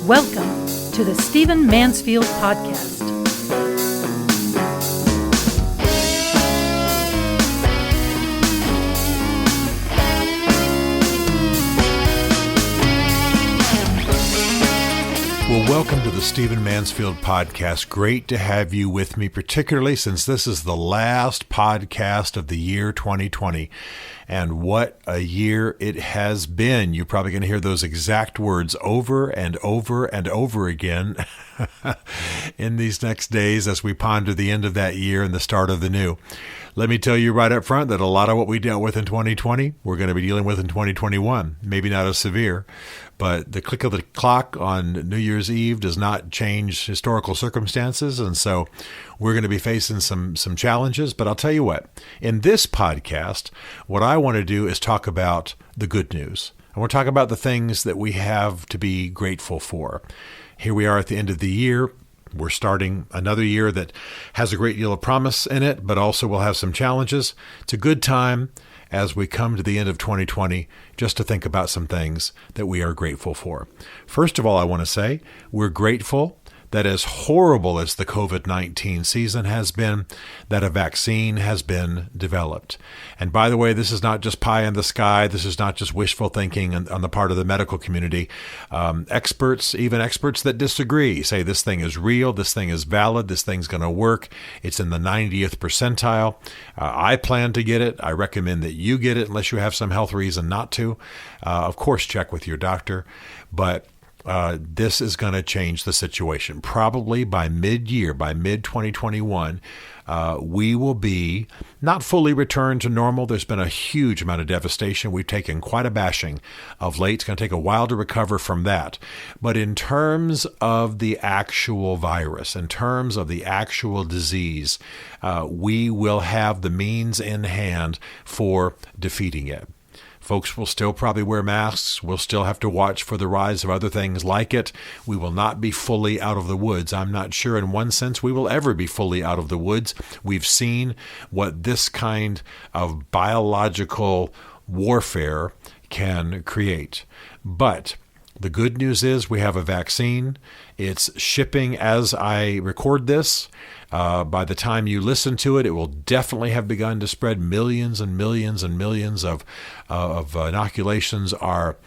Welcome to the Stephen Mansfield Podcast. Well, welcome to the Stephen Mansfield Podcast. Great to have you with me, particularly since this is the last podcast of the year 2020. And what a year it has been. You're probably going to hear those exact words over and over and over again in these next days as we ponder the end of that year and the start of the new. Let me tell you right up front that a lot of what we dealt with in 2020, we're going to be dealing with in 2021. Maybe not as severe, but the click of the clock on New Year's Eve does not change historical circumstances. And so we're going to be facing some challenges. But I'll tell you what, in this podcast, what I want to do is talk about the good news. I want to talk about the things that we have to be grateful for. Here we are at the end of the year. We're starting another year that has a great deal of promise in it, but also will have some challenges. It's a good time as we come to the end of 2020 just to think about some things that we are grateful for. First of all, I want to say we're grateful that as horrible as the COVID-19 season has been, that a vaccine has been developed. And by the way, this is not just pie in the sky. This is not just wishful thinking on the part of the medical community. Experts, even experts that disagree, say this thing is real, this thing is valid, this thing's going to work. It's in the 90th percentile. I plan to get it. I recommend that you get it unless you have some health reason not to. Of course, check with your doctor. But this is going to change the situation. Probably by mid-year, by mid-2021, we will be not fully returned to normal. There's been a huge amount of devastation. We've taken quite a bashing of late. It's going to take a while to recover from that. But in terms of the actual virus, in terms of the actual disease, we will have the means in hand for defeating it. Folks will still probably wear masks. We'll still have to watch for the rise of other things like it. We will not be fully out of the woods. I'm not sure in one sense we will ever be fully out of the woods. We've seen what this kind of biological warfare can create. But the good news is we have a vaccine. It's shipping as I record this. By the time you listen to it, it will definitely have begun to spread. Millions and millions and millions of inoculations are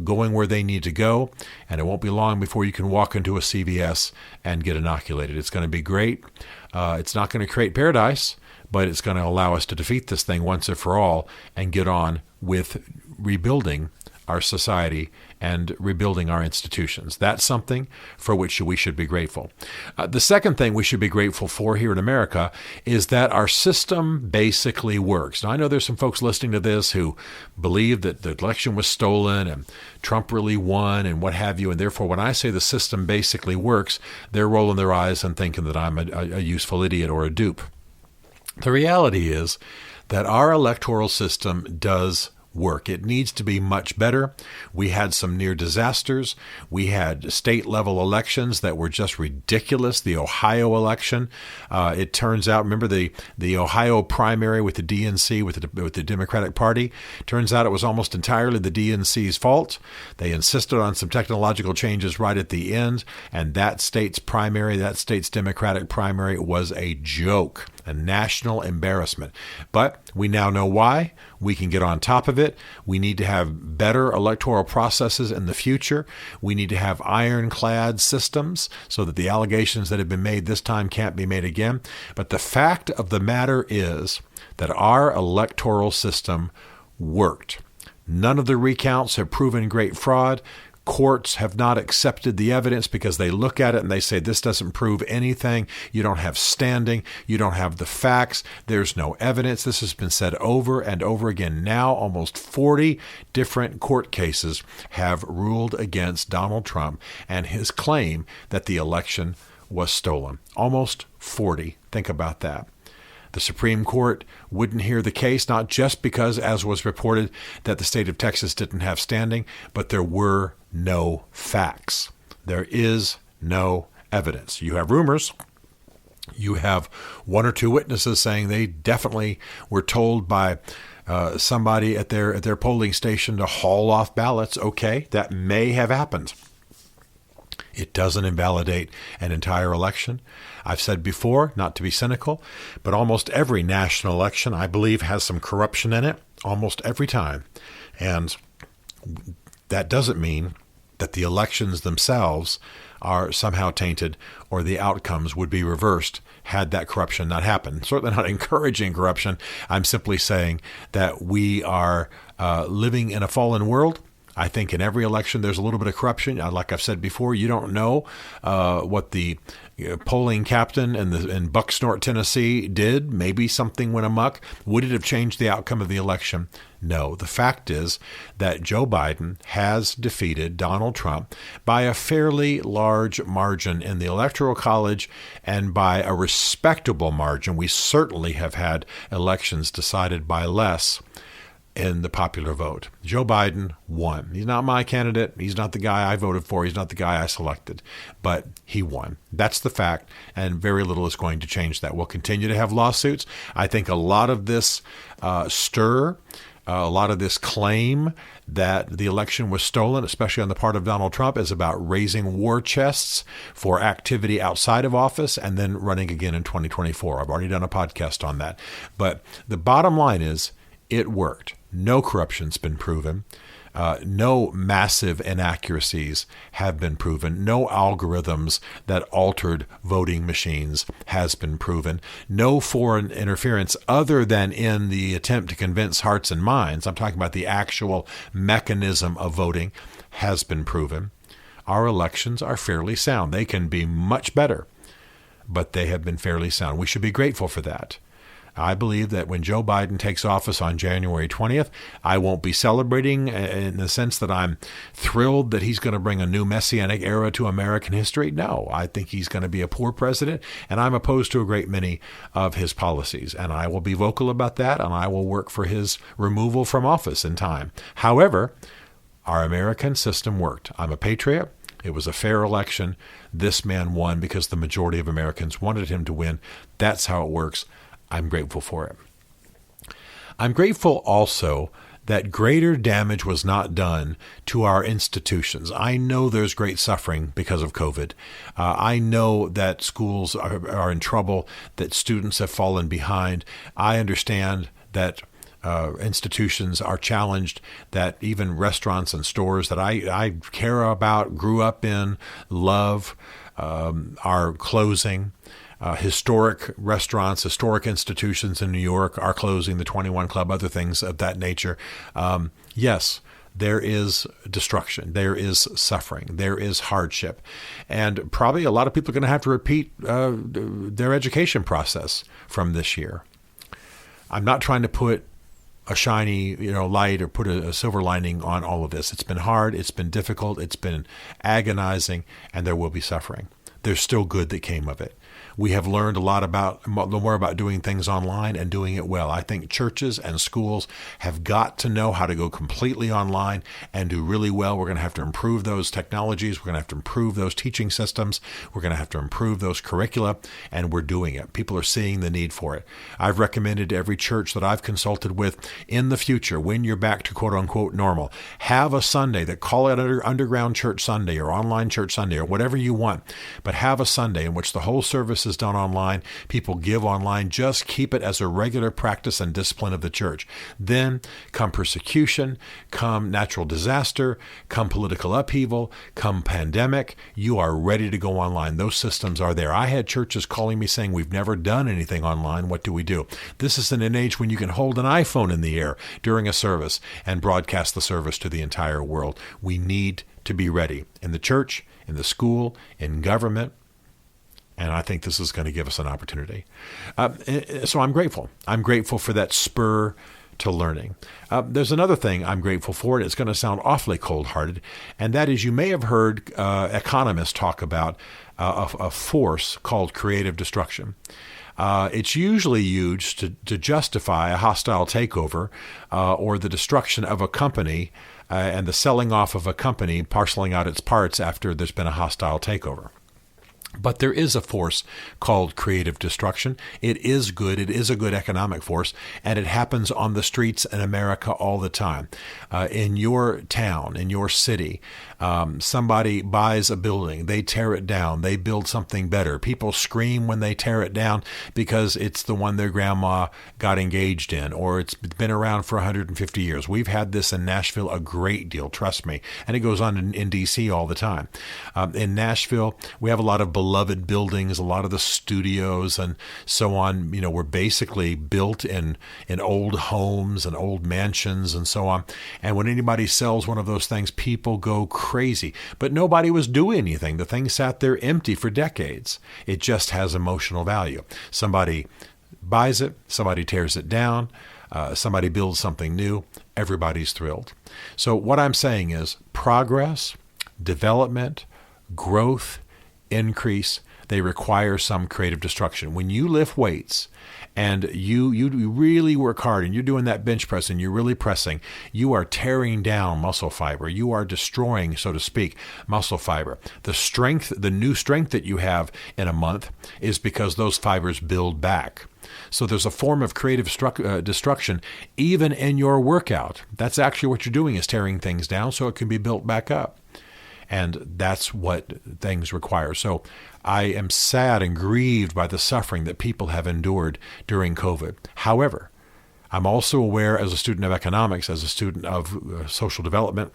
going where they need to go, and it won't be long before you can walk into a CVS and get inoculated. It's going to be great. It's not going to create paradise, but it's going to allow us to defeat this thing once and for all and get on with rebuilding our society and rebuilding our institutions. That's something for which we should be grateful. The second thing we should be grateful for here in America is that our system basically works. Now, I know there's some folks listening to this who believe that the election was stolen and Trump really won and what have you, and therefore when I say the system basically works, they're rolling their eyes and thinking that I'm a useful idiot or a dupe. The reality is that our electoral system does work. It needs to be much better. We had some near disasters. We had state-level elections that were just ridiculous. The Ohio election, it turns out, remember the Ohio primary with the DNC, with the Democratic Party? Turns out it was almost entirely the DNC's fault. They insisted on some technological changes right at the end, and that state's primary, that state's Democratic primary was a joke, a national embarrassment. But we now know why. We can get on top of it. We need to have better electoral processes in the future. We need to have ironclad systems so that the allegations that have been made this time can't be made again. But the fact of the matter is that our electoral system worked. None of the recounts have proven great fraud. Courts have not accepted the evidence because they look at it and they say, this doesn't prove anything. You don't have standing. You don't have the facts. There's no evidence. This has been said over and over again. Now, almost 40 different court cases have ruled against Donald Trump and his claim that the election was stolen. Almost 40. Think about that. The Supreme Court wouldn't hear the case, not just because, as was reported, that the state of Texas didn't have standing, but there were no facts. There is no evidence. You have rumors. You have one or two witnesses saying they definitely were told by somebody at their polling station to haul off ballots. Okay, that may have happened. It doesn't invalidate an entire election. I've said before, not to be cynical, but almost every national election, I believe, has some corruption in it, almost every time. And that doesn't mean that the elections themselves are somehow tainted or the outcomes would be reversed had that corruption not happened. Certainly not encouraging corruption. I'm simply saying that we are living in a fallen world. I think in every election there's a little bit of corruption. Like I've said before, you don't know what the polling captain in Bucksnort, Tennessee did. Maybe something went amok. Would it have changed the outcome of the election? No. The fact is that Joe Biden has defeated Donald Trump by a fairly large margin in the Electoral College and by a respectable margin. We certainly have had elections decided by less in the popular vote. Joe Biden won. He's not my candidate. He's not the guy I voted for. He's not the guy I selected. But he won. That's the fact, and very little is going to change that. We'll continue to have lawsuits. I think a lot of this a lot of this claim that the election was stolen, especially on the part of Donald Trump, is about raising war chests for activity outside of office and then running again in 2024. I've already done a podcast on that. But the bottom line is, it worked. No corruption's been proven. No massive inaccuracies have been proven. No algorithms that altered voting machines has been proven. No foreign interference other than in the attempt to convince hearts and minds, I'm talking about the actual mechanism of voting, has been proven. Our elections are fairly sound. They can be much better, but they have been fairly sound. We should be grateful for that. I believe that when Joe Biden takes office on January 20th, I won't be celebrating in the sense that I'm thrilled that he's going to bring a new messianic era to American history. No, I think he's going to be a poor president, and I'm opposed to a great many of his policies. And I will be vocal about that, and I will work for his removal from office in time. However, our American system worked. I'm a patriot. It was a fair election. This man won because the majority of Americans wanted him to win. That's how it works. I'm grateful for it. I'm grateful also that greater damage was not done to our institutions. I know there's great suffering because of COVID. I know that schools are in trouble, that students have fallen behind. I understand that institutions are challenged, that even restaurants and stores that I care about, grew up in, love, are closing. Historic restaurants, historic institutions in New York are closing, the 21 Club, other things of that nature. Yes, there is destruction. There is suffering. There is hardship. And probably a lot of people are going to have to repeat their education process from this year. I'm not trying to put a shiny, light or put a silver lining on all of this. It's been hard. It's been difficult. It's been agonizing, and there will be suffering. There's still good that came of it. We have learned a lot more about doing things online and doing it well. I think churches and schools have got to know how to go completely online and do really well. We're going to have to improve those technologies. We're going to have to improve those teaching systems. We're going to have to improve those curricula, and we're doing it. People are seeing the need for it. I've recommended to every church that I've consulted with, in the future, when you're back to quote unquote normal, have a Sunday that call it Underground Church Sunday or Online Church Sunday or whatever you want, but have a Sunday in which the whole service is done online. People give online. Just keep it as a regular practice and discipline of the church. Then come persecution, come natural disaster, come political upheaval, come pandemic, you are ready to go online. Those systems are there. I had churches calling me saying, we've never done anything online. What do we do? This is in an age when you can hold an iPhone in the air during a service and broadcast the service to the entire world. We need to be ready in the church, in the school, in government. And I think this is going to give us an opportunity. So I'm grateful. I'm grateful for that spur to learning. There's another thing I'm grateful for, and it's going to sound awfully cold-hearted, and that is you may have heard economists talk about a force called creative destruction. It's usually used to justify a hostile takeover or the destruction of a company and the selling off of a company, parceling out its parts after there's been a hostile takeover. But there is a force called creative destruction. It is good. It is a good economic force, and it happens on the streets in America all the time. In your town, in your city, somebody buys a building. They tear it down. They build something better. People scream when they tear it down because it's the one their grandma got engaged in, or it's been around for 150 years. We've had this in Nashville a great deal, trust me, and it goes on in D.C. all the time. In Nashville, we have a lot of beloved buildings, a lot of the studios and so on, were basically built in old homes and old mansions and so on. And when anybody sells one of those things, people go crazy. But nobody was doing anything. The thing sat there empty for decades. It just has emotional value. Somebody buys it, somebody tears it down, somebody builds something new, everybody's thrilled. So what I'm saying is progress, development, growth, increase, they require some creative destruction. When you lift weights and you really work hard and you're doing that bench press and you're really pressing, you are tearing down muscle fiber. You are destroying, so to speak, muscle fiber. The new strength that you have in a month is because those fibers build back. So there's a form of creative destruction even in your workout. That's actually what you're doing, is tearing things down so it can be built back up. And that's what things require. So I am sad and grieved by the suffering that people have endured during COVID. However, I'm also aware, as a student of economics, as a student of social development,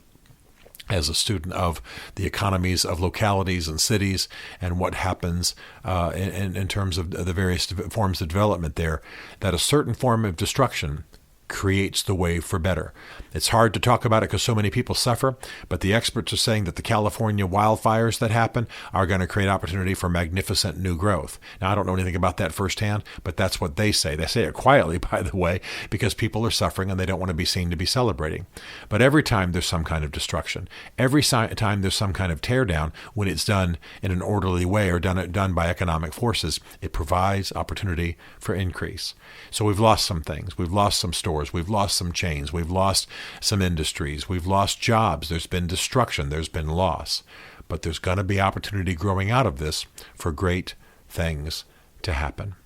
as a student of the economies of localities and cities and what happens in terms of the various forms of development there, that a certain form of destruction creates the way for better. It's hard to talk about it because so many people suffer, but the experts are saying that the California wildfires that happen are going to create opportunity for magnificent new growth. Now, I don't know anything about that firsthand, but that's what they say. They say it quietly, by the way, because people are suffering and they don't want to be seen to be celebrating. But every time there's some kind of destruction, every time there's some kind of tear down, when it's done in an orderly way or done by economic forces, it provides opportunity for increase. So we've lost some things. We've lost some stores. We've lost some chains. We've lost some industries. We've lost jobs. There's been destruction. There's been loss. But there's going to be opportunity growing out of this for great things to happen.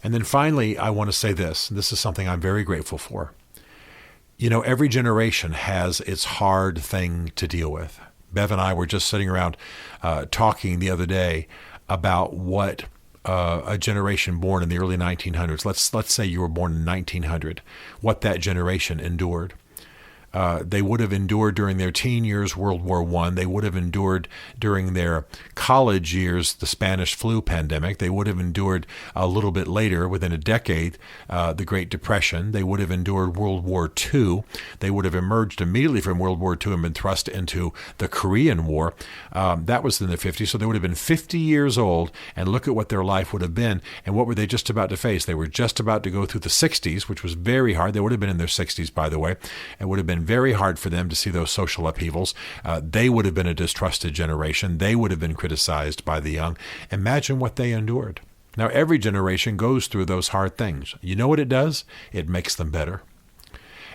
And then finally, I want to say this. This is something I'm very grateful for. Every generation has its hard thing to deal with. Bev and I were just sitting around talking the other day about what a generation born in the early 1900s, let's say you were born in 1900, what that generation endured. They would have endured during their teen years World War I. They would have endured during their college years the Spanish flu pandemic. They would have endured a little bit later, within a decade, the Great Depression. They would have endured World War II. They would have emerged immediately from World War II and been thrust into the Korean War. That was in the 50s. So they would have been 50 years old, and look at what their life would have been. And what were they just about to face? They were just about to go through the 60s, which was very hard. They would have been in their 60s, by the way. It would have been very hard for them to see those social upheavals. They would have been a distrusted generation. They would have been criticized by the young. Imagine what they endured. Now, every generation goes through those hard things. You know what it does? It makes them better.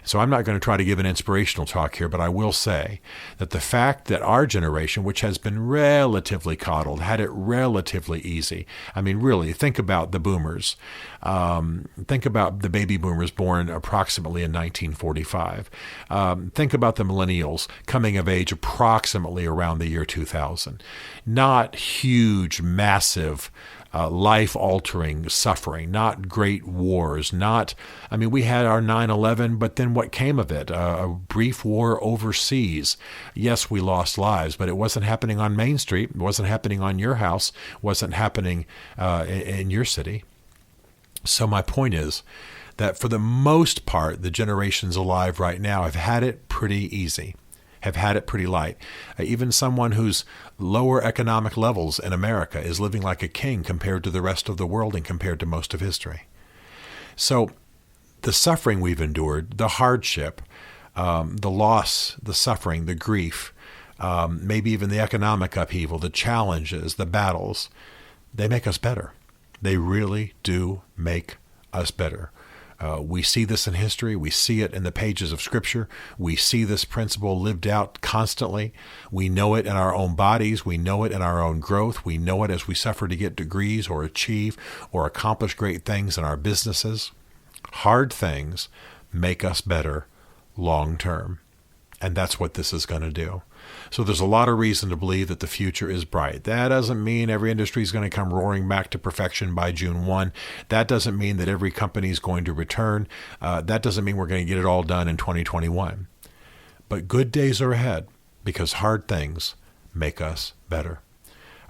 So I'm not going to try to give an inspirational talk here, but I will say that the fact that our generation, which has been relatively coddled, had it relatively easy. I mean, really, think about the boomers. Think about the baby boomers born approximately in 1945. Think about the millennials coming of age approximately around the year 2000. Not huge, massive, life-altering suffering, not great wars, we had our 9/11, but then what came of it? A brief war overseas. Yes, we lost lives, but it wasn't happening on Main Street. It wasn't happening on your house. It wasn't happening in your city. So my point is that for the most part, the generations alive right now have had it pretty easy, have had it pretty light. Even someone whose lower economic levels in America is living like a king compared to the rest of the world and compared to most of history. So the suffering we've endured, the hardship, the loss, the suffering, the grief, maybe even the economic upheaval, the challenges, the battles, they make us better. They really do make us better. We see this in history. We see it in the pages of Scripture. We see this principle lived out constantly. We know it in our own bodies. We know it in our own growth. We know it as we suffer to get degrees or achieve or accomplish great things in our businesses. Hard things make us better long term. And that's what this is going to do. So there's a lot of reason to believe that the future is bright. That doesn't mean every industry is going to come roaring back to perfection by June 1. That doesn't mean that every company is going to return. That doesn't mean we're going to get it all done in 2021. But good days are ahead because hard things make us better.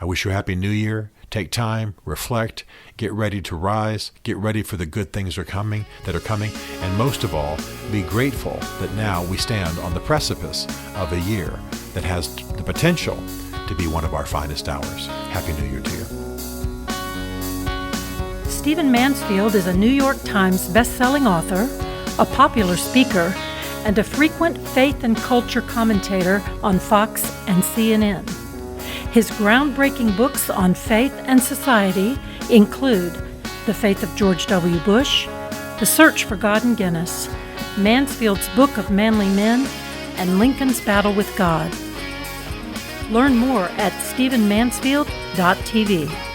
I wish you a happy new year. Take time, reflect, get ready to rise, get ready for the good things that are coming, and most of all, be grateful that now we stand on the precipice of a year that has the potential to be one of our finest hours. Happy New Year to you. Stephen Mansfield is a New York Times best-selling author, a popular speaker, and a frequent faith and culture commentator on Fox and CNN. His groundbreaking books on faith and society include The Faith of George W. Bush, The Search for God in Guinness, Mansfield's Book of Manly Men, and Lincoln's Battle with God. Learn more at stephenmansfield.tv.